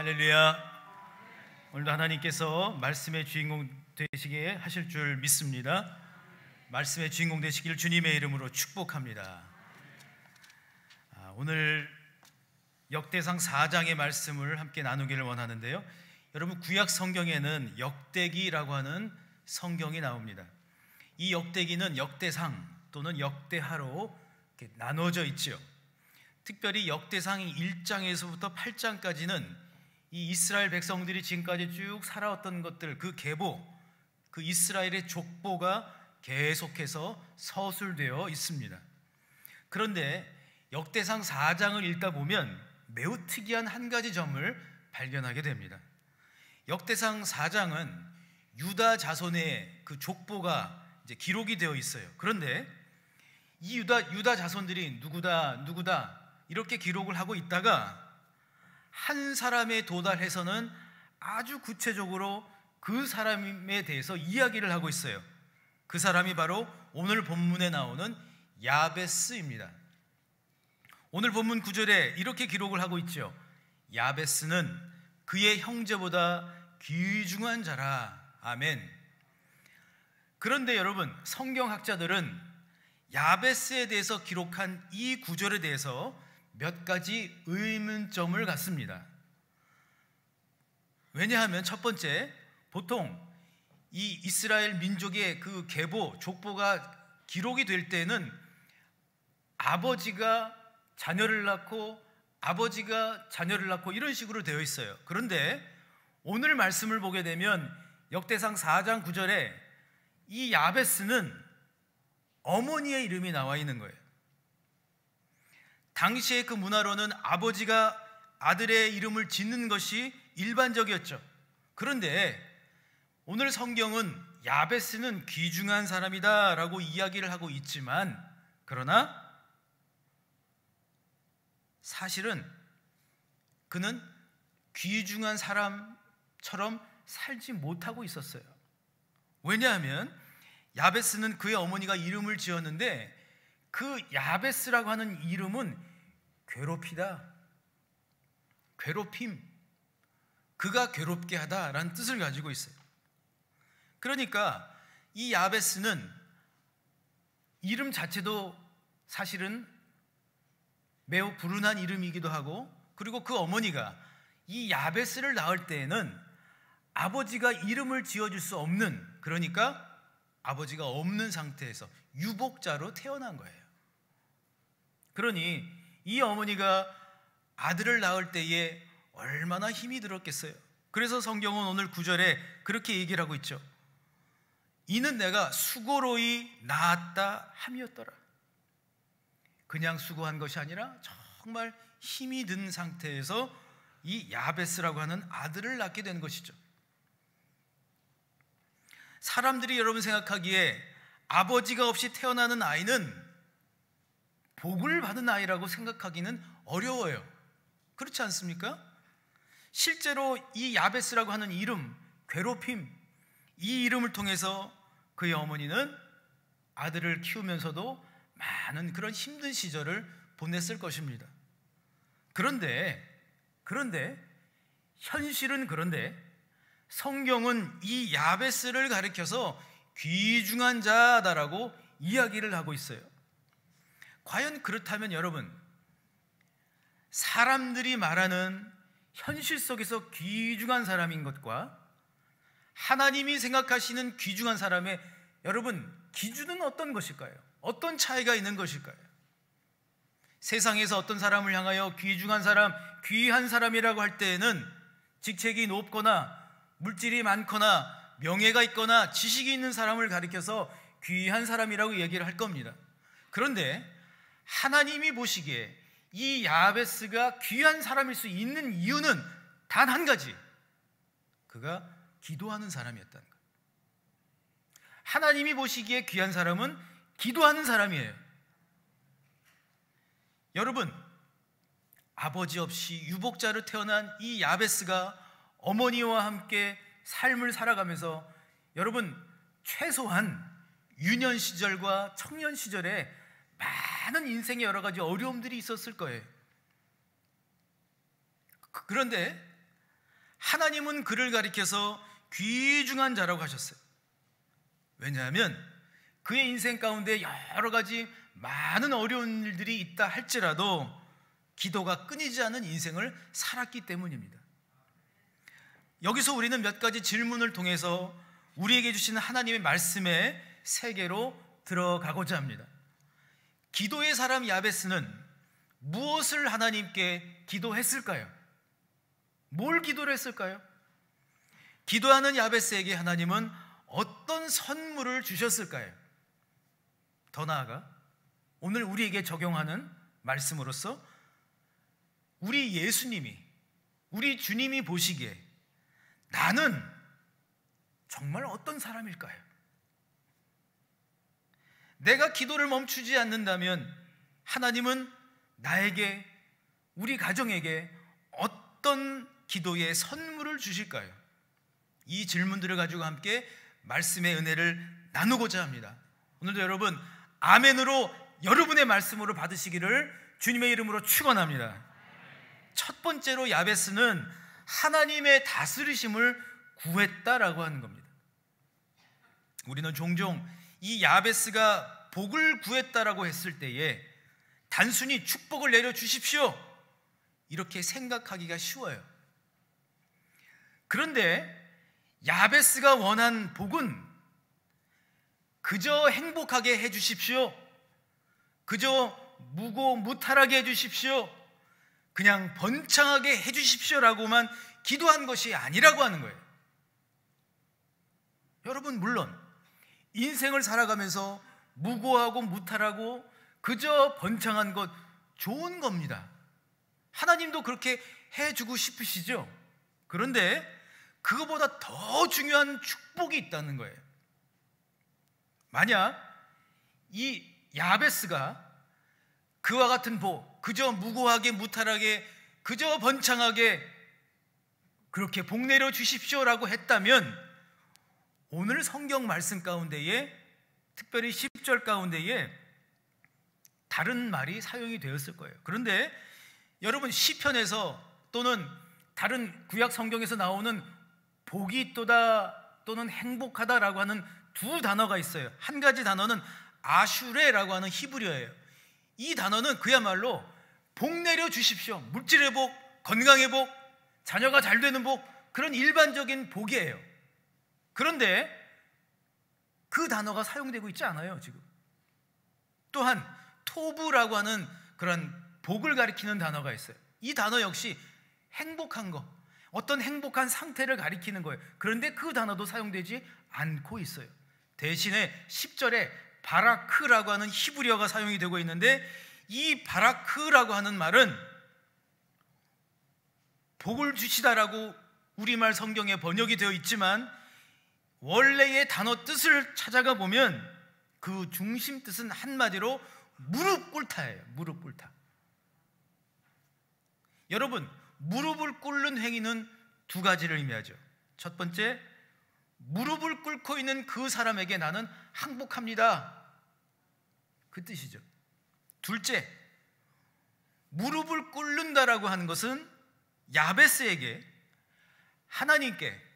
할렐루야. 오늘도 하나님께서 말씀의 주인공 되시게 하실 줄 믿습니다. 말씀의 주인공 되시길 주님의 이름으로 축복합니다. 오늘 역대상 4장의 말씀을 함께 나누기를 원하는데요, 여러분, 구약 성경에는 역대기라고 하는 성경이 나옵니다. 이 역대기는 역대상 또는 역대하로 이렇게 나눠져 있죠. 특별히 역대상 1장에서부터 8장까지는 이 이스라엘 백성들이 지금까지 쭉 살아왔던 것들, 그 계보, 그 이스라엘의 족보가 계속해서 서술되어 있습니다. 그런데 역대상 4장을 읽다 보면 매우 특이한 한 가지 점을 발견하게 됩니다. 역대상 4장은 유다 자손의 그 족보가 이제 기록이 되어 있어요. 그런데 이 유다 자손들이 누구다 이렇게 기록을 하고 있다가 한 사람에 도달해서는 아주 구체적으로 그 사람에 대해서 이야기를 하고 있어요. 그 사람이 바로 오늘 본문에 나오는 야베스입니다. 오늘 본문 9절에 이렇게 기록을 하고 있죠. 야베스는 그의 형제보다 귀중한 자라. 아멘. 그런데 여러분, 성경학자들은 야베스에 대해서 기록한 이 구절에 대해서 몇 가지 의문점을 갖습니다. 왜냐하면 첫 번째, 보통 이 이스라엘 민족의 그 계보, 족보가 기록이 될 때는 아버지가 자녀를 낳고 아버지가 자녀를 낳고 이런 식으로 되어 있어요. 그런데 오늘 말씀을 보게 되면 역대상 4장 9절에 이 야베스는 어머니의 이름이 나와 있는 거예요. 당시의 그 문화로는 아버지가 아들의 이름을 짓는 것이 일반적이었죠. 그런데 오늘 성경은 야베스는 귀중한 사람이다 라고 이야기를 하고 있지만, 그러나 사실은 그는 귀중한 사람처럼 살지 못하고 있었어요. 왜냐하면 야베스는 그의 어머니가 이름을 지었는데 그 야베스라고 하는 이름은 괴롭히다, 괴롭힘, 그가 괴롭게 하다라는 뜻을 가지고 있어요. 그러니까 이 야베스는 이름 자체도 사실은 매우 불운한 이름이기도 하고, 그리고 그 어머니가 이 야베스를 낳을 때에는 아버지가 이름을 지어줄 수 없는, 그러니까 아버지가 없는 상태에서 유복자로 태어난 거예요. 그러니 이 어머니가 아들을 낳을 때에 얼마나 힘이 들었겠어요. 그래서 성경은 오늘 9절에 그렇게 얘기를 하고 있죠. 이는 내가 수고로이 낳았다 함이었더라. 그냥 수고한 것이 아니라 정말 힘이 든 상태에서 이 야베스라고 하는 아들을 낳게 된 것이죠. 사람들이 여러분 생각하기에 아버지가 없이 태어나는 아이는 복을 받은 아이라고 생각하기는 어려워요. 그렇지 않습니까? 실제로 이 야베스라고 하는 이름, 괴롭힘, 이 이름을 통해서 그의 어머니는 아들을 키우면서도 많은 그런 힘든 시절을 보냈을 것입니다. 그런데 현실은 그런데 성경은 이 야베스를 가리켜서 귀중한 자다라고 이야기를 하고 있어요. 과연 그렇다면 여러분, 사람들이 말하는 현실 속에서 귀중한 사람인 것과 하나님이 생각하시는 귀중한 사람의 여러분 기준은 어떤 것일까요? 어떤 차이가 있는 것일까요? 세상에서 어떤 사람을 향하여 귀중한 사람, 귀한 사람이라고 할 때에는 직책이 높거나 물질이 많거나 명예가 있거나 지식이 있는 사람을 가리켜서 귀한 사람이라고 얘기를 할 겁니다. 그런데 하나님이 보시기에 이 야베스가 귀한 사람일 수 있는 이유는 단 한 가지, 그가 기도하는 사람이었다는 것. 하나님이 보시기에 귀한 사람은 기도하는 사람이에요. 여러분, 아버지 없이 유복자로 태어난 이 야베스가 어머니와 함께 삶을 살아가면서 여러분 최소한 유년 시절과 청년 시절에 많은 인생의 여러 가지 어려움들이 있었을 거예요. 그런데 하나님은 그를 가리켜서 귀중한 자라고 하셨어요. 왜냐하면 그의 인생 가운데 여러 가지 많은 어려운 일들이 있다 할지라도 기도가 끊이지 않은 인생을 살았기 때문입니다. 여기서 우리는 몇 가지 질문을 통해서 우리에게 주신 하나님의 말씀의 세계로 들어가고자 합니다. 기도의 사람 야베스는 무엇을 하나님께 기도했을까요? 뭘 기도를 했을까요? 기도하는 야베스에게 하나님은 어떤 선물을 주셨을까요? 더 나아가 오늘 우리에게 적용하는 말씀으로서 우리 예수님이, 우리 주님이 보시기에 나는 정말 어떤 사람일까요? 내가 기도를 멈추지 않는다면 하나님은 나에게, 우리 가정에게 어떤 기도의 선물을 주실까요? 이 질문들을 가지고 함께 말씀의 은혜를 나누고자 합니다. 오늘도 여러분 아멘으로 여러분의 말씀으로 받으시기를 주님의 이름으로 축원합니다. 첫 번째로 야베스는 하나님의 다스리심을 구했다라고 하는 겁니다. 우리는 종종 이 야베스가 복을 구했다라고 했을 때에 단순히 축복을 내려 주십시오 이렇게 생각하기가 쉬워요. 그런데 야베스가 원한 복은 그저 행복하게 해주십시오, 그저 무고무탈하게 해주십시오, 그냥 번창하게 해주십시오라고만 기도한 것이 아니라고 하는 거예요. 여러분, 물론 인생을 살아가면서 무고하고 무탈하고 그저 번창한 것 좋은 겁니다. 하나님도 그렇게 해주고 싶으시죠. 그런데 그거보다 더 중요한 축복이 있다는 거예요. 만약 이 야베스가 그와 같은 복, 그저 무고하게 무탈하게 그저 번창하게 그렇게 복 내려 주십시오라고 했다면 오늘 성경 말씀 가운데에, 특별히 10절 가운데에 다른 말이 사용이 되었을 거예요. 그런데 여러분, 시편에서 또는 다른 구약 성경에서 나오는 복이 있도다 또는 행복하다라고 하는 두 단어가 있어요. 한 가지 단어는 아슈레라고 하는 히브리어예요. 이 단어는 그야말로 복 내려 주십시오, 물질의 복, 건강의 복, 자녀가 잘 되는 복, 그런 일반적인 복이에요. 그런데 그 단어가 사용되고 있지 않아요, 지금. 또한 토부라고 하는 그런 복을 가리키는 단어가 있어요. 이 단어 역시 행복한 거, 어떤 행복한 상태를 가리키는 거예요. 그런데 그 단어도 사용되지 않고 있어요. 대신에 10절에 바라크라고 하는 히브리어가 사용이 되고 있는데, 이 바라크라고 하는 말은 복을 주시다라고 우리말 성경에 번역이 되어 있지만 원래의 단어 뜻을 찾아가 보면 그 중심 뜻은 한마디로 무릎 꿇다예요. 무릎 꿇다. 여러분, 무릎을 꿇는 행위는 두 가지를 의미하죠. 첫 번째, 무릎을 꿇고 있는 그 사람에게 나는 항복합니다, 그 뜻이죠. 둘째, 무릎을 꿇는다라고 하는 것은 야베스에게 하나님께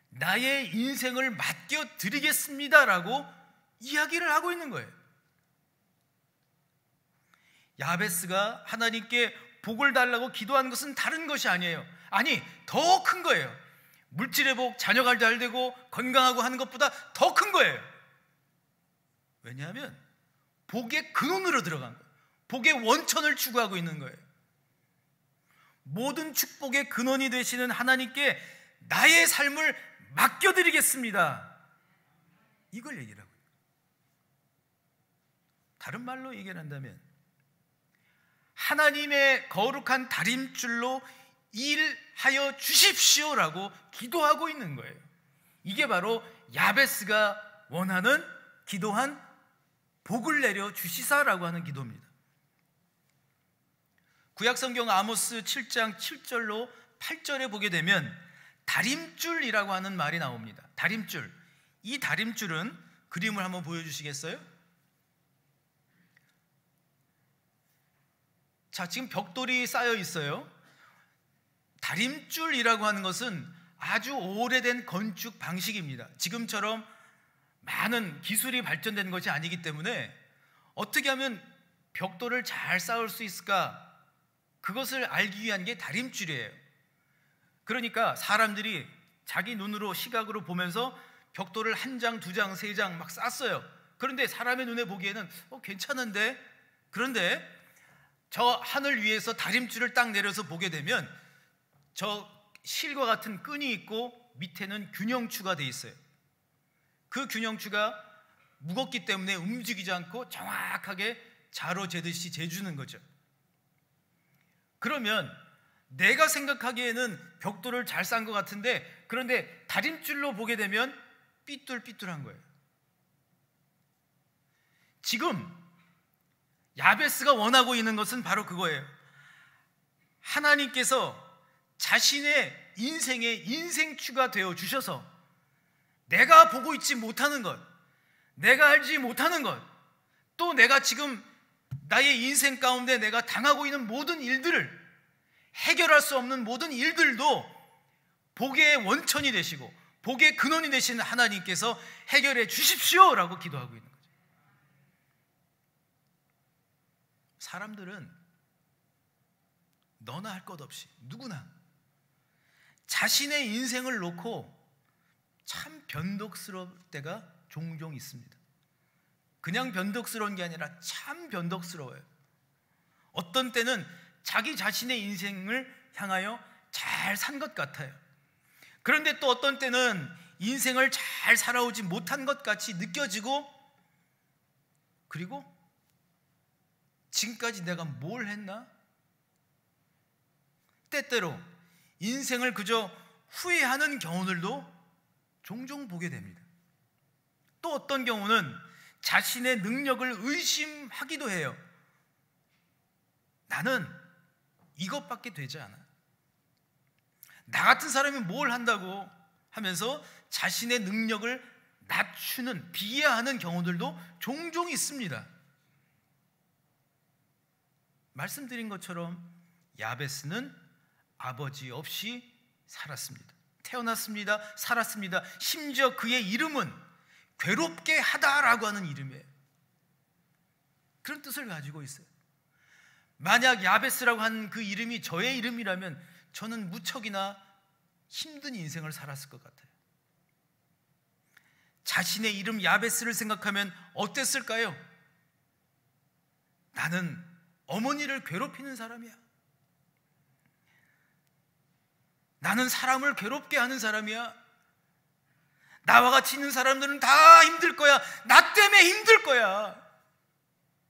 나의 인생을 맡겨드리겠습니다라고 이야기를 하고 있는 거예요. 야베스가 하나님께 복을 달라고 기도한 것은 다른 것이 아니에요. 아니, 더 큰 거예요. 물질의 복, 자녀가 잘 되고 건강하고 하는 것보다 더 큰 거예요. 왜냐하면 복의 근원으로 들어간 거예요. 복의 원천을 추구하고 있는 거예요. 모든 축복의 근원이 되시는 하나님께 나의 삶을 맡겨드리겠습니다, 이걸 얘기를 하고 있어요. 다른 말로 얘기를 한다면 하나님의 거룩한 다림줄로 일하여 주십시오라고 기도하고 있는 거예요. 이게 바로 야베스가 원하는 기도한 복을 내려 주시사라고 하는 기도입니다. 구약성경 아모스 7장 7절로 8절에 보게 되면 다림줄이라고 하는 말이 나옵니다. 다림줄. 이 다림줄은 그림을 한번 보여주시겠어요? 자, 지금 벽돌이 쌓여 있어요. 다림줄이라고 하는 것은 아주 오래된 건축 방식입니다. 지금처럼 많은 기술이 발전된 것이 아니기 때문에 어떻게 하면 벽돌을 잘 쌓을 수 있을까? 그것을 알기 위한 게 다림줄이에요. 그러니까 사람들이 자기 눈으로 시각으로 보면서 벽돌을 한 장, 두 장, 세 장 막 쌓았어요. 그런데 사람의 눈에 보기에는 괜찮은데? 그런데 저 하늘 위에서 다림줄을 딱 내려서 보게 되면 저 실과 같은 끈이 있고 밑에는 균형추가 돼 있어요. 그 균형추가 무겁기 때문에 움직이지 않고 정확하게 자로 재듯이 재주는 거죠. 그러면 내가 생각하기에는 벽돌을 잘 쌓은 것 같은데, 그런데 다림줄로 보게 되면 삐뚤삐뚤한 거예요. 지금 야베스가 원하고 있는 것은 바로 그거예요. 하나님께서 자신의 인생의 인생추가 되어 주셔서 내가 보고 있지 못하는 것, 내가 알지 못하는 것, 또 내가 지금 나의 인생 가운데 내가 당하고 있는 모든 일들을, 해결할 수 없는 모든 일들도 복의 원천이 되시고 복의 근원이 되시는 하나님께서 해결해 주십시오라고 기도하고 있는 거죠. 사람들은 너나 할 것 없이 누구나 자신의 인생을 놓고 참 변덕스러울 때가 종종 있습니다. 그냥 변덕스러운 게 아니라 참 변덕스러워요. 어떤 때는 자기 자신의 인생을 향하여 잘 산 것 같아요. 그런데 또 어떤 때는 인생을 잘 살아오지 못한 것 같이 느껴지고, 그리고 지금까지 내가 뭘 했나? 때때로 인생을 그저 후회하는 경우들도 종종 보게 됩니다. 또 어떤 경우는 자신의 능력을 의심하기도 해요. 나는 이것밖에 되지 않아. 나 같은 사람이 뭘 한다고 하면서 자신의 능력을 낮추는, 비하하는 경우들도 종종 있습니다. 말씀드린 것처럼 야베스는 아버지 없이 살았습니다. 태어났습니다. 살았습니다. 심지어 그의 이름은 괴롭게 하다라고 하는 이름이에요. 그런 뜻을 가지고 있어요. 만약 야베스라고 한 그 이름이 저의 이름이라면 저는 무척이나 힘든 인생을 살았을 것 같아요. 자신의 이름 야베스를 생각하면 어땠을까요? 나는 어머니를 괴롭히는 사람이야. 나는 사람을 괴롭게 하는 사람이야. 나와 같이 있는 사람들은 다 힘들 거야. 나 때문에 힘들 거야.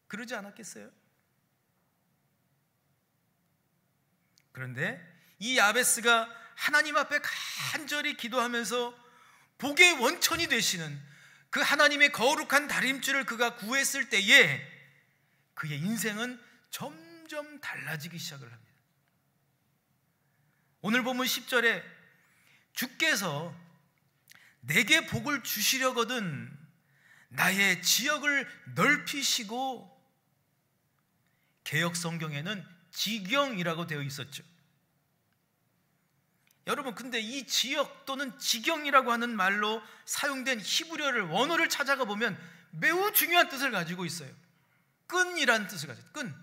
그러지 않았겠어요? 그런데 이 야베스가 하나님 앞에 간절히 기도하면서 복의 원천이 되시는 그 하나님의 거룩한 다림줄을 그가 구했을 때에 그의 인생은 점점 달라지기 시작을 합니다. 오늘 본문 10절에 주께서 내게 복을 주시려거든 나의 지역을 넓히시고, 개역 성경에는 지경이라고 되어 있었죠. 여러분, 근데 이 지역 또는 지경이라고 하는 말로 사용된 히브리어를 원어를 찾아가 보면 매우 중요한 뜻을 가지고 있어요. 끈이라는 뜻을 가지고 있어요.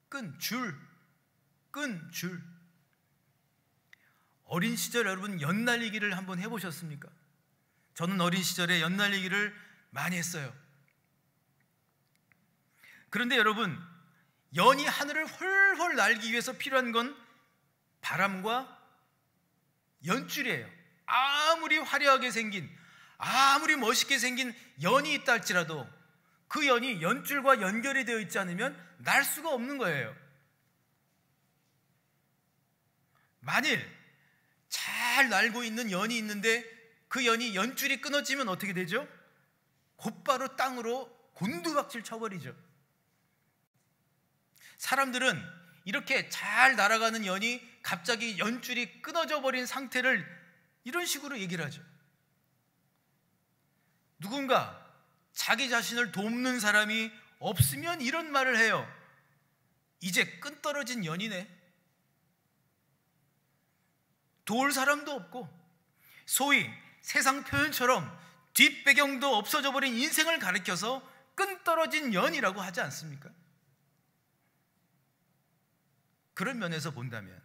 끈, 줄. 어린 시절 여러분 연날리기를 한번 해보셨습니까? 저는 어린 시절에 연날리기를 많이 했어요. 그런데 여러분, 연이 하늘을 훨훨 날기 위해서 필요한 건 바람과 연줄이에요. 아무리 화려하게 생긴, 아무리 멋있게 생긴 연이 있다 할지라도 그 연이 연줄과 연결이 되어 있지 않으면 날 수가 없는 거예요. 만일 잘 날고 있는 연이 있는데 그 연이 연줄이 끊어지면 어떻게 되죠? 곧바로 땅으로 곤두박질 쳐버리죠. 사람들은 이렇게 잘 날아가는 연이 갑자기 연줄이 끊어져 버린 상태를 이런 식으로 얘기를 하죠. 누군가 자기 자신을 돕는 사람이 없으면 이런 말을 해요. 이제 끈 떨어진 연이네. 도울 사람도 없고 소위 세상 표현처럼 뒷배경도 없어져 버린 인생을 가리켜서 끈떨어진 연이라고 하지 않습니까? 그런 면에서 본다면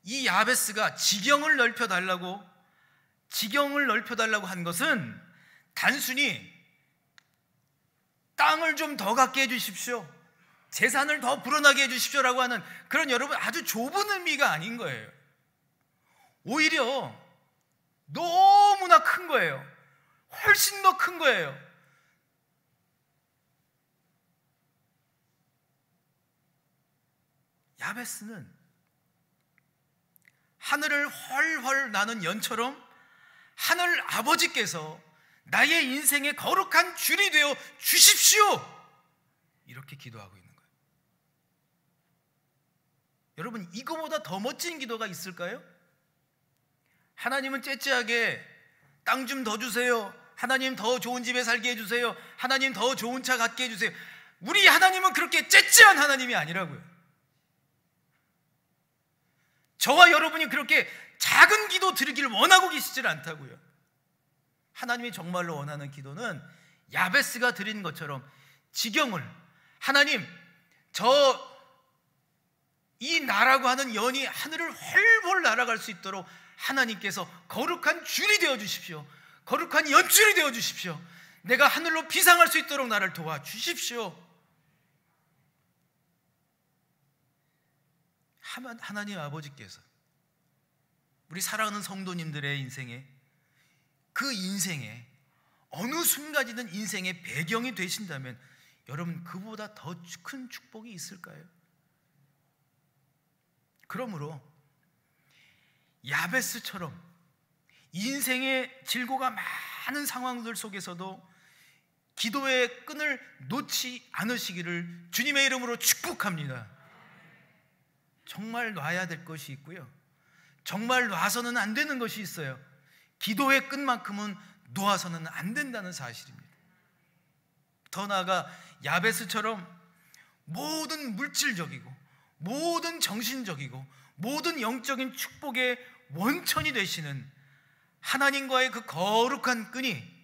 이 야베스가 지경을 넓혀달라고 한 것은 단순히 땅을 좀 더 갖게 해주십시오, 재산을 더 불어나게 해주십시오라고 하는 그런 여러분 아주 좁은 의미가 아닌 거예요. 오히려 너무나 큰 거예요. 훨씬 더 큰 거예요. 야베스는 하늘을 훨훨 나는 연처럼 하늘 아버지께서 나의 인생의 거룩한 줄이 되어 주십시오, 이렇게 기도하고 있는 거예요. 여러분, 이거보다 더 멋진 기도가 있을까요? 하나님은 째째하게 땅 좀 더 주세요, 하나님 더 좋은 집에 살게 해주세요, 하나님 더 좋은 차 갖게 해주세요. 우리 하나님은 그렇게 째째한 하나님이 아니라고요. 저와 여러분이 그렇게 작은 기도 드리기를 원하고 계시질 않다고요. 하나님이 정말로 원하는 기도는 야베스가 드린 것처럼 지경을, 하나님 이 나라고 하는 연이 하늘을 훨훨 날아갈 수 있도록 하나님께서 거룩한 줄이 되어 주십시오, 거룩한 연줄이 되어 주십시오, 내가 하늘로 비상할 수 있도록 나를 도와주십시오. 하나님 아버지께서 우리 사랑하는 성도님들의 인생에, 그 인생에 어느 순간이든 인생의 배경이 되신다면 여러분, 그보다 더 큰 축복이 있을까요? 그러므로 야베스처럼 인생의 질고가 많은 상황들 속에서도 기도의 끈을 놓지 않으시기를 주님의 이름으로 축복합니다. 정말 놔야 될 것이 있고요, 정말 놔서는 안 되는 것이 있어요. 기도의 끈만큼은 놓아서는 안 된다는 사실입니다. 더 나아가 야베스처럼 모든 물질적이고 모든 정신적이고 모든 영적인 축복의 원천이 되시는 하나님과의 그 거룩한 끈이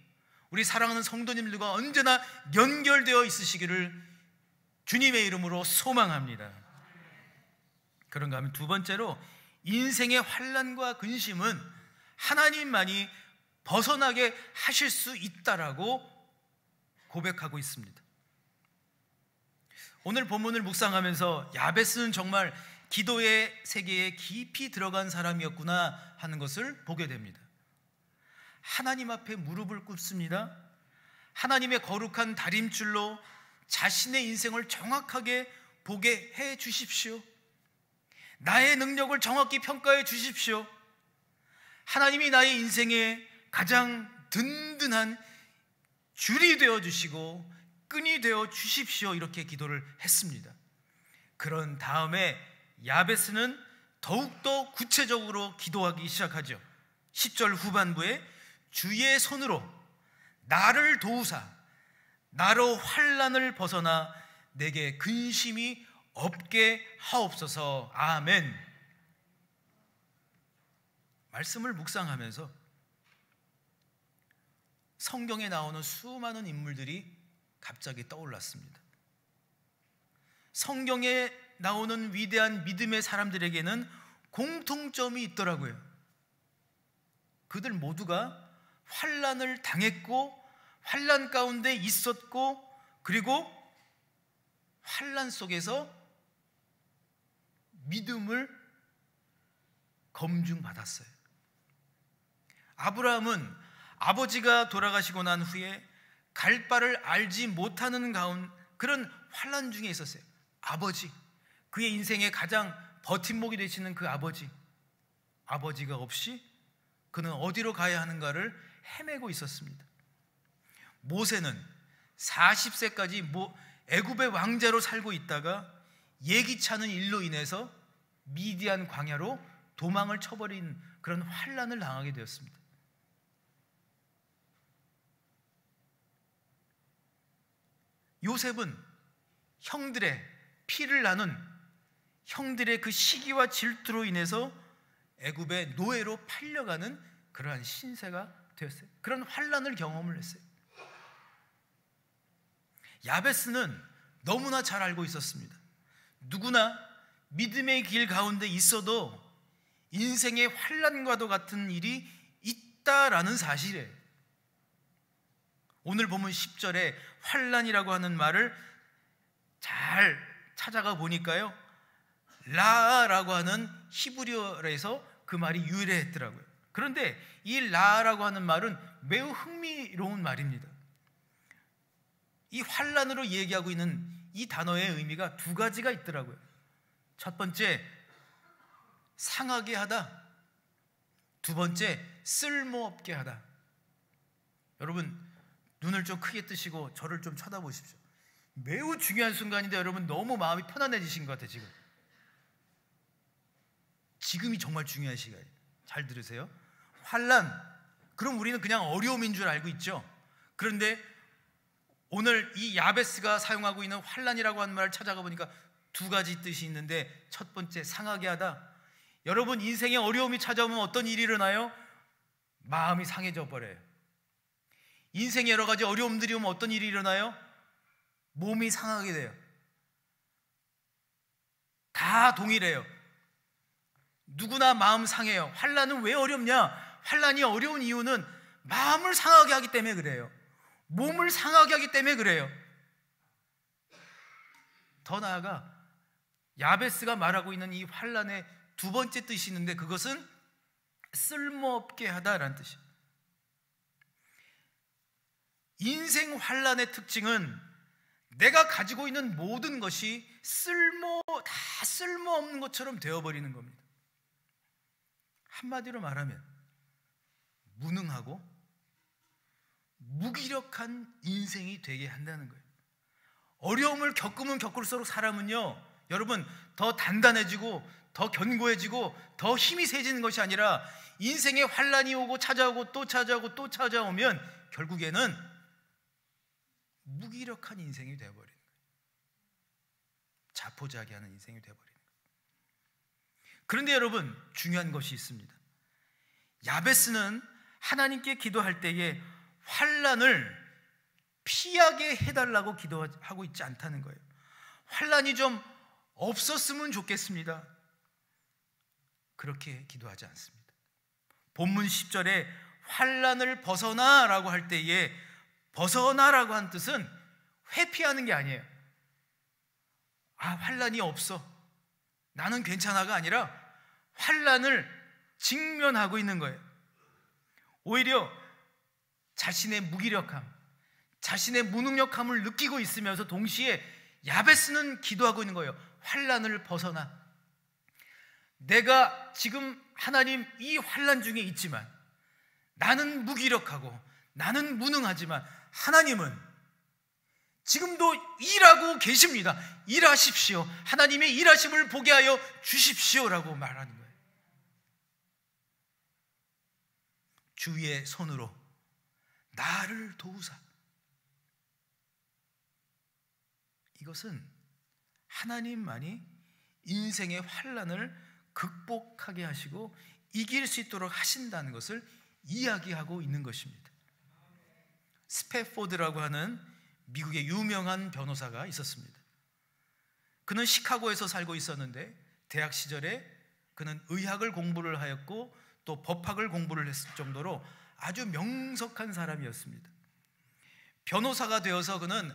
우리 사랑하는 성도님들과 언제나 연결되어 있으시기를 주님의 이름으로 소망합니다. 그런가 하면 두 번째로, 인생의 환난과 근심은 하나님만이 벗어나게 하실 수 있다라고 고백하고 있습니다. 오늘 본문을 묵상하면서 야베스는 정말 기도의 세계에 깊이 들어간 사람이었구나 하는 것을 보게 됩니다. 하나님 앞에 무릎을 꿇습니다. 하나님의 거룩한 다림줄로 자신의 인생을 정확하게 보게 해 주십시오. 나의 능력을 정확히 평가해 주십시오. 하나님이 나의 인생에 가장 든든한 줄이 되어 주시고 끈이 되어 주십시오, 이렇게 기도를 했습니다. 그런 다음에 야베스는 더욱더 구체적으로 기도하기 시작하죠. 10절 후반부에 주의 손으로 나를 도우사 나로 환난을 벗어나 내게 근심이 없게 하옵소서. 아멘. 말씀을 묵상하면서 성경에 나오는 수많은 인물들이 갑자기 떠올랐습니다. 성경에 나오는 위대한 믿음의 사람들에게는 공통점이 있더라고요. 그들 모두가 환난을 당했고 환난 가운데 있었고, 그리고 환난 속에서 믿음을 검증받았어요. 아브라함은 아버지가 돌아가시고 난 후에 갈 바를 알지 못하는 그런 환난 중에 있었어요. 아버지, 그의 인생의 가장 버팀목이 되시는 그 아버지가 없이 그는 어디로 가야 하는가를 헤매고 있었습니다. 모세는 40세까지 애굽의 왕자로 살고 있다가 예기치 않은 일로 인해서 미디안 광야로 도망을 쳐버린 그런 환난을 당하게 되었습니다. 요셉은 형들의 피를 나눈 형들의 그 시기와 질투로 인해서 애굽의 노예로 팔려가는 그러한 신세가 되었어요. 그런 환난을 경험을 했어요. 야베스는 너무나 잘 알고 있었습니다. 누구나 믿음의 길 가운데 있어도 인생의 환난과도 같은 일이 있다라는 사실이에요. 오늘 보면 10절에 환난이라고 하는 말을 잘 찾아가 보니까요, 라라고 하는 히브리어에서 그 말이 유래했더라고요. 그런데 이 라라고 하는 말은 매우 흥미로운 말입니다. 이 환난으로 얘기하고 있는 이 단어의 의미가 두 가지가 있더라고요. 첫 번째, 상하게 하다. 두 번째, 쓸모없게 하다. 여러분, 눈을 좀 크게 뜨시고 저를 좀 쳐다보십시오. 매우 중요한 순간인데 여러분 너무 마음이 편안해지신 것 같아요. 지금이 정말 중요한 시간이에요. 잘 들으세요. 환난, 그럼 우리는 그냥 어려움인 줄 알고 있죠. 그런데 오늘 이 야베스가 사용하고 있는 환난이라고 하는 말을 찾아가 보니까 두 가지 뜻이 있는데, 첫 번째, 상하게 하다. 여러분, 인생에 어려움이 찾아오면 어떤 일이 일어나요? 마음이 상해져 버려요. 인생에 여러 가지 어려움들이 오면 어떤 일이 일어나요? 몸이 상하게 돼요. 다 동일해요. 누구나 마음 상해요. 환난은 왜 어렵냐? 환난이 어려운 이유는 마음을 상하게 하기 때문에 그래요. 몸을 상하게 하기 때문에 그래요. 더 나아가 야베스가 말하고 있는 이 환난의 두 번째 뜻이 있는데, 그것은 쓸모없게 하다라는 뜻이에요. 인생 환난의 특징은 내가 가지고 있는 모든 것이 다 쓸모없는 것처럼 되어버리는 겁니다. 한마디로 말하면 무능하고 무기력한 인생이 되게 한다는 거예요. 어려움을 겪으면 겪을수록 사람은요, 여러분, 더 단단해지고 더 견고해지고 더 힘이 세지는 것이 아니라, 인생에 환난이 오고 찾아오고 또 찾아오고 또 찾아오면 결국에는 무기력한 인생이 되어버리는 거예요. 자포자기하는 인생이 되어버리는 거예요. 그런데 여러분, 중요한 것이 있습니다. 야베스는 하나님께 기도할 때에 환난을 피하게 해달라고 기도하고 있지 않다는 거예요. 환난이 좀 없었으면 좋겠습니다, 그렇게 기도하지 않습니다. 본문 10절에 환난을 벗어나라고 할 때에 벗어나라고 한 뜻은 회피하는 게 아니에요. 환난이 없어, 나는 괜찮아가 아니라 환난을 직면하고 있는 거예요. 오히려 자신의 무기력함, 자신의 무능력함을 느끼고 있으면서 동시에 야베스는 기도하고 있는 거예요. 환난을 벗어나. 내가 지금 하나님 이 환난 중에 있지만, 나는 무기력하고 나는 무능하지만 하나님은 지금도 일하고 계십니다. 일하십시오. 하나님의 일하심을 보게 하여 주십시오라고 말하는 거예요. 주의 손으로 나를 도우사. 이것은 하나님만이 인생의 환난을 극복하게 하시고 이길 수 있도록 하신다는 것을 이야기하고 있는 것입니다. 스패포드라고 하는 미국의 유명한 변호사가 있었습니다. 그는 시카고에서 살고 있었는데 대학 시절에 그는 의학을 공부를 하였고 또 법학을 공부를 했을 정도로 아주 명석한 사람이었습니다. 변호사가 되어서 그는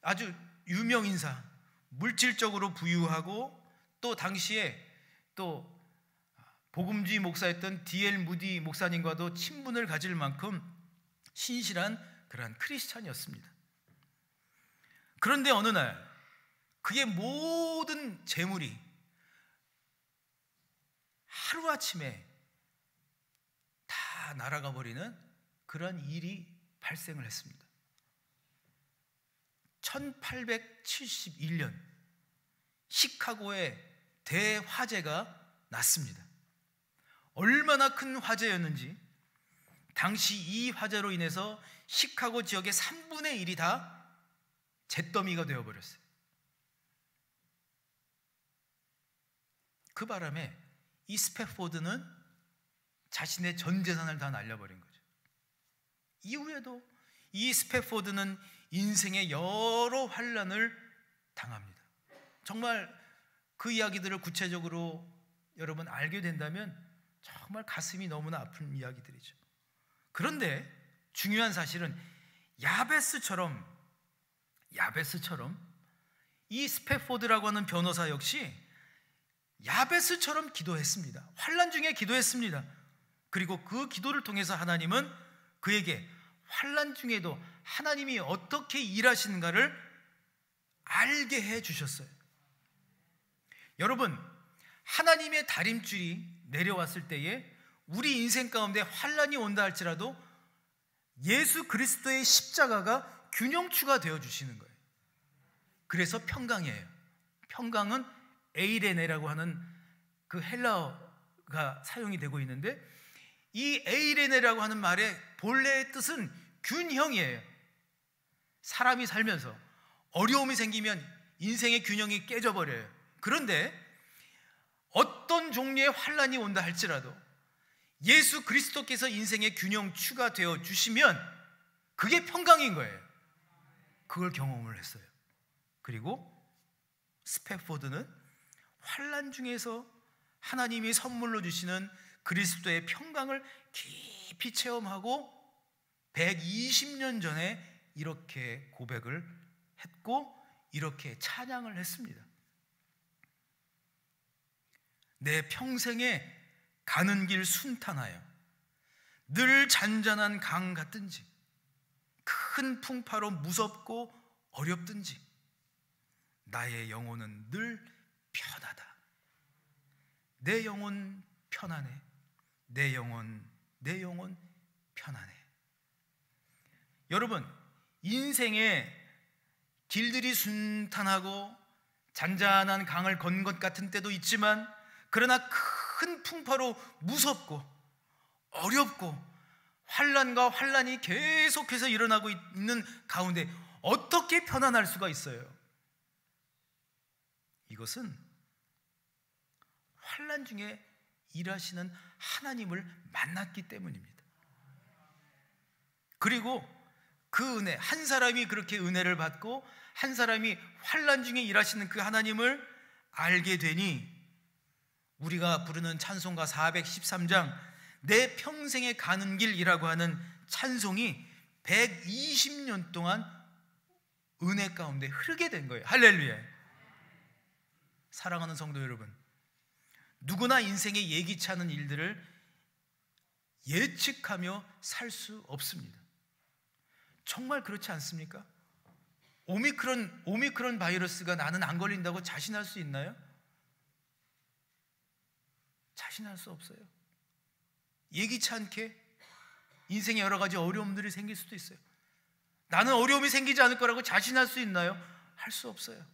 아주 유명 인사, 물질적으로 부유하고 또 당시에 또 복음주의 목사였던 D.L. 무디 목사님과도 친분을 가질 만큼 신실한 그러한 크리스찬이었습니다. 그런데 어느 날 그의 모든 재물이 하루아침에 다 날아가 버리는 그런 일이 발생을 했습니다. 1871년 시카고에 대화재가 났습니다. 얼마나 큰 화재였는지, 당시 이 화재로 인해서 시카고 지역의 3분의 1이 다 잿더미가 되어버렸어요. 그 바람에 이 스패포드는 자신의 전 재산을 다 날려버린 거죠. 이후에도 이 스패포드는 인생의 여러 환난을 당합니다. 정말 그 이야기들을 구체적으로 여러분 알게 된다면 정말 가슴이 너무나 아픈 이야기들이죠. 그런데 중요한 사실은 야베스처럼 이 스패포드라고 하는 변호사 역시 야베스처럼 기도했습니다. 환난 중에 기도했습니다. 그리고 그 기도를 통해서 하나님은 그에게 환난 중에도 하나님이 어떻게 일하시는가를 알게 해 주셨어요. 여러분, 하나님의 다림줄이 내려왔을 때에 우리 인생 가운데 환난이 온다 할지라도 예수 그리스도의 십자가가 균형추가 되어 주시는 거예요. 그래서 평강이에요. 평강은 에이레네라고 하는 그 헬라어가 사용이 되고 있는데, 이 에이레네라고 하는 말의 본래의 뜻은 균형이에요. 사람이 살면서 어려움이 생기면 인생의 균형이 깨져버려요. 그런데 어떤 종류의 환난이 온다 할지라도 예수 그리스도께서 인생의 균형추가 되어 주시면 그게 평강인 거예요. 그걸 경험을 했어요. 그리고 스패포드는 환난 중에서 하나님이 선물로 주시는 그리스도의 평강을 깊이 체험하고 120년 전에 이렇게 고백을 했고 이렇게 찬양을 했습니다. 내 평생에 가는 길 순탄하여 늘 잔잔한 강 같든지 큰 풍파로 무섭고 어렵든지 나의 영혼은 늘 편하다. 내 영혼 편하네. 내 영혼 편하네. 여러분, 인생의 길들이 순탄하고 잔잔한 강을 건 것 같은 때도 있지만, 그러나 큰 풍파로 무섭고 어렵고 환난과 환난이 계속해서 일어나고 있는 가운데 어떻게 편안할 수가 있어요? 이것은 환난 중에 일하시는 하나님을 만났기 때문입니다. 그리고 그 은혜, 한 사람이 그렇게 은혜를 받고 한 사람이 환난 중에 일하시는 그 하나님을 알게 되니 우리가 부르는 찬송가 413장 내 평생에 가는 길이라고 하는 찬송이 120년 동안 은혜 가운데 흐르게 된 거예요. 할렐루야. 사랑하는 성도 여러분, 누구나 인생에 예기치 않은 일들을 예측하며 살 수 없습니다. 정말 그렇지 않습니까? 오미크론 바이러스가 나는 안 걸린다고 자신할 수 있나요? 자신할 수 없어요. 예기치 않게 인생에 여러 가지 어려움들이 생길 수도 있어요. 나는 어려움이 생기지 않을 거라고 자신할 수 있나요? 할 수 없어요.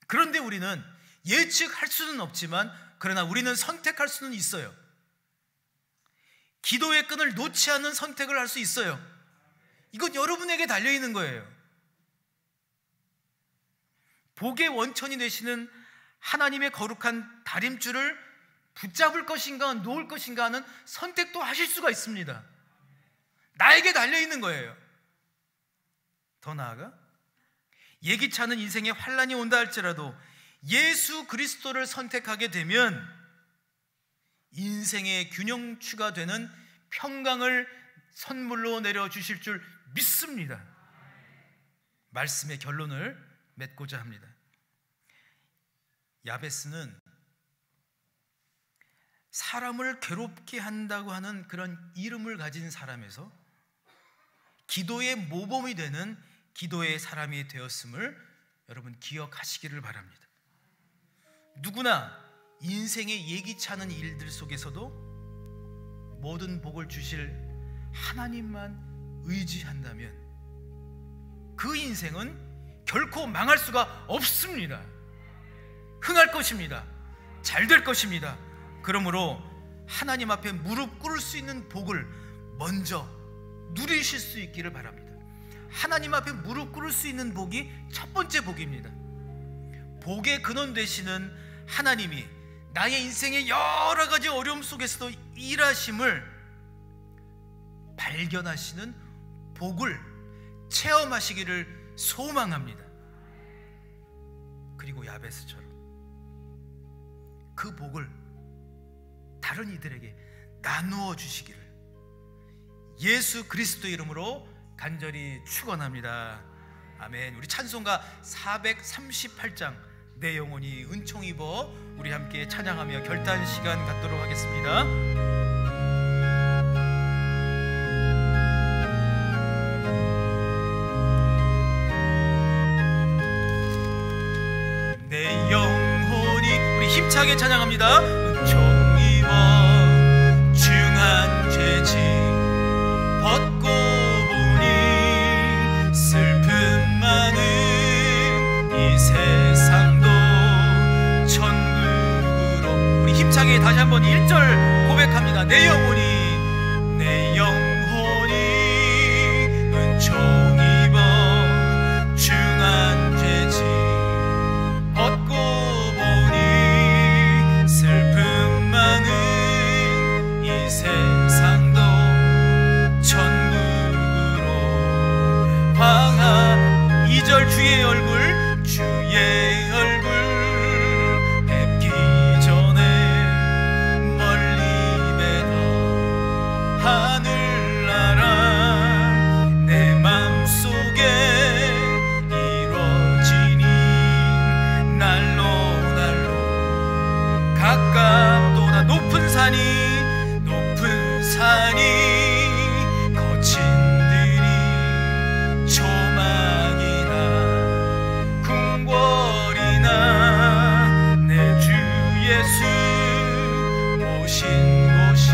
그런데 우리는 예측할 수는 없지만 그러나 우리는 선택할 수는 있어요. 기도의 끈을 놓지 않는 선택을 할 수 있어요. 이건 여러분에게 달려있는 거예요. 복의 원천이 되시는 하나님의 거룩한 다림줄을 붙잡을 것인가 놓을 것인가 하는 선택도 하실 수가 있습니다. 나에게 달려있는 거예요. 더 나아가 예기치 않은 인생에 환난이 온다 할지라도 예수 그리스도를 선택하게 되면 인생의 균형추가 되는 평강을 선물로 내려주실 줄 믿습니다. 말씀의 결론을 맺고자 합니다. 야베스는 사람을 괴롭게 한다고 하는 그런 이름을 가진 사람에서 기도의 모범이 되는 기도의 사람이 되었음을 여러분 기억하시기를 바랍니다. 누구나 인생의 예기치 않은 일들 속에서도 모든 복을 주실 하나님만 의지한다면 그 인생은 결코 망할 수가 없습니다. 흥할 것입니다. 잘 될 것입니다. 그러므로 하나님 앞에 무릎 꿇을 수 있는 복을 먼저 누리실 수 있기를 바랍니다. 하나님 앞에 무릎 꿇을 수 있는 복이 첫 번째 복입니다. 복의 근원 되시는 하나님이 나의 인생의 여러 가지 어려움 속에서도 일하심을 발견하시는 복을 체험하시기를 소망합니다. 그리고 야베스처럼 그 복을 다른 이들에게 나누어 주시기를 예수 그리스도 이름으로 간절히 축원합니다. 아멘. 우리 찬송가 438장 내 영혼이 은총 입어 우리 함께 찬양하며 결단 시간 갖도록 하겠습니다. 내 영혼이 우리 힘차게 찬양합니다. 은총 입어 중한 죄짐 벗고 보니 슬픔 많은 이 세상도 천국으로. 우리 힘차게 다시 한번 1절 고백합니다. 내 영혼이 은총 입어 중한 죄짐 벗고 보니 슬픔 많은 이 세상도 천국으로. 황하 2절 주의 얼굴 뵙기 전에 멀리 뵈던 하늘나라 내 맘속에 이루어지니 날로 가깝도다 높은 산이 거친 들이 조막이나 궁궐이나 내 주 예수 모신 곳이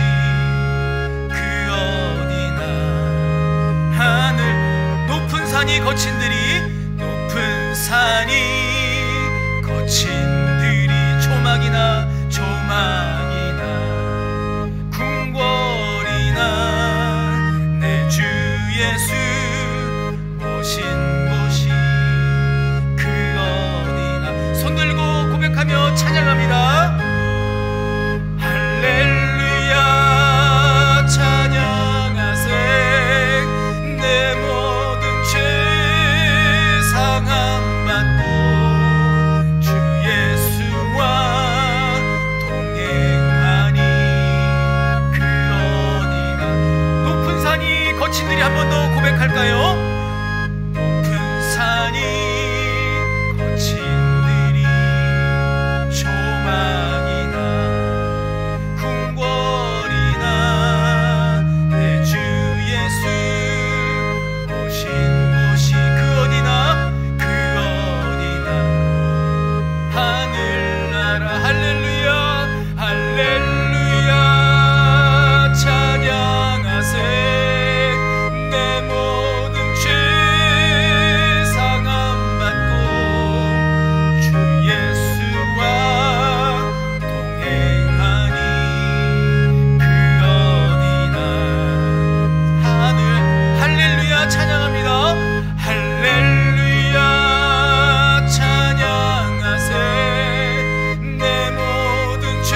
그 어디나 하늘 높은 산이 거친 들이 조막이나 궁궐이나 내 주 예수 모신 곳이 그 어디나. 손 들고 고백하며 찬양합니다. 할렐루야 찬양하세 내 모든 죄 상함 받고 주 예수와 동행하니 그 어디나. 높은 산이 거친 들이 한 번 더 고백할까요? 높은 산이 거친 들이 조막이나 궁궐이나 내 주 예수 모신 곳이 그 어디나 하늘나라. 할렐루야 할렐루야 찬양하세 내 모든 죄 상함 받고 주 예수와 동행하니 그 어디나. 하늘 할렐루야 찬양합니다. 할렐루야 찬양하세 내 모든 죄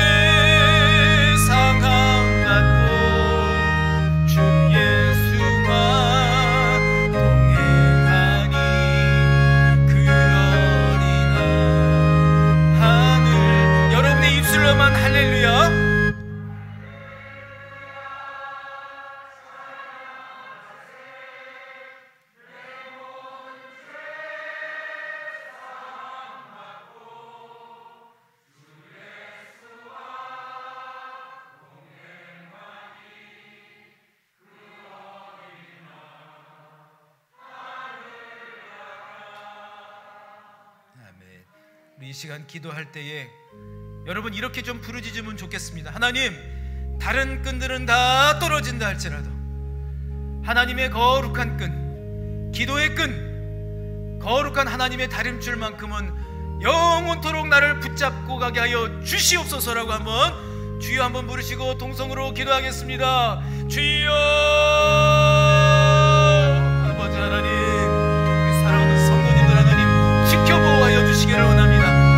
상함 받고 주 예수와 동행하니 그 어디나. 하늘 여러분의 입술로만 할렐루야. 우리 이 시간 기도할 때에 여러분 이렇게 좀 부르짖으면 좋겠습니다. 하나님, 다른 끈들은 다 떨어진다 할지라도 하나님의 거룩한 끈, 기도의 끈, 거룩한 하나님의 다림줄만큼은 영원토록 나를 붙잡고 가게 하여 주시옵소서라고 한번 주여 한번 부르시고 동성으로 기도하겠습니다. 주여. 아버지 하나님, 우리 사랑하는 성도님들 하나님 지켜보호하여 주시기를 원합니다.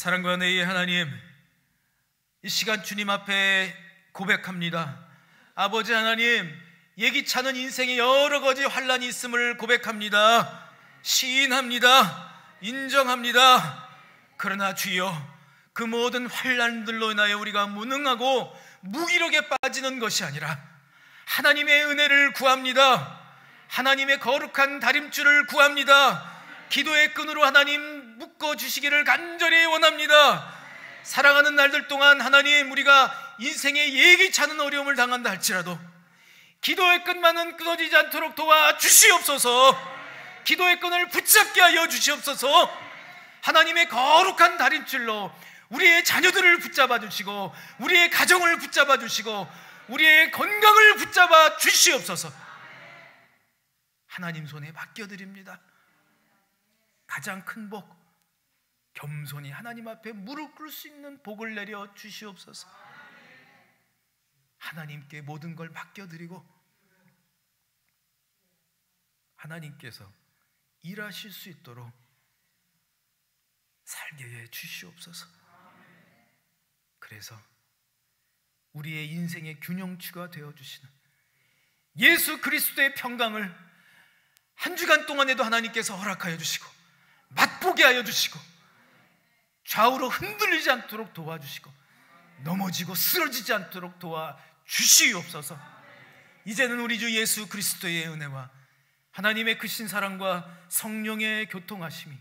사랑과 은혜의 하나님, 이 시간 주님 앞에 고백합니다. 아버지 하나님, 예기치 않은 인생에 여러 가지 환난이 있음을 고백합니다. 시인합니다. 인정합니다. 그러나 주여, 그 모든 환난들로 인하여 우리가 무능하고 무기력에 빠지는 것이 아니라 하나님의 은혜를 구합니다. 하나님의 거룩한 다림줄을 구합니다. 기도의 끈으로 하나님 묶어주시기를 간절히 원합니다. 살아가는 날들 동안 하나님, 우리가 인생에 예기치 않은 어려움을 당한다 할지라도 기도의 끈만은 끊어지지 않도록 도와주시옵소서. 기도의 끈을 붙잡게 하여 주시옵소서. 하나님의 거룩한 다림줄로 우리의 자녀들을 붙잡아 주시고 우리의 가정을 붙잡아 주시고 우리의 건강을 붙잡아 주시옵소서. 하나님 손에 맡겨드립니다. 가장 큰 복, 겸손히 하나님 앞에 무릎 꿇을 수 있는 복을 내려 주시옵소서. 하나님께 모든 걸 맡겨드리고 하나님께서 일하실 수 있도록 살게 해 주시옵소서. 그래서 우리의 인생의 균형추가 되어주시는 예수 그리스도의 평강을 한 주간 동안에도 하나님께서 허락하여 주시고 맛보게 하여 주시고 좌우로 흔들리지 않도록 도와주시고 넘어지고 쓰러지지 않도록 도와주시옵소서. 이제는 우리 주 예수 그리스도의 은혜와 하나님의 크신 사랑과 성령의 교통하심이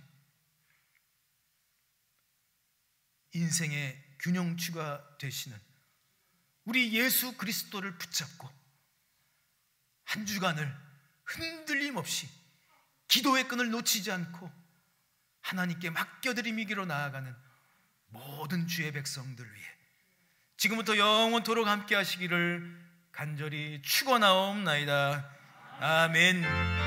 인생의 균형추가 되시는 우리 예수 그리스도를 붙잡고 한 주간을 흔들림 없이 기도의 끈을 놓치지 않고 하나님께 맡겨드림이기로 나아가는 모든 주의 백성들 위해 지금부터 영원토록 함께 하시기를 간절히 축원하옵나이다. 아멘.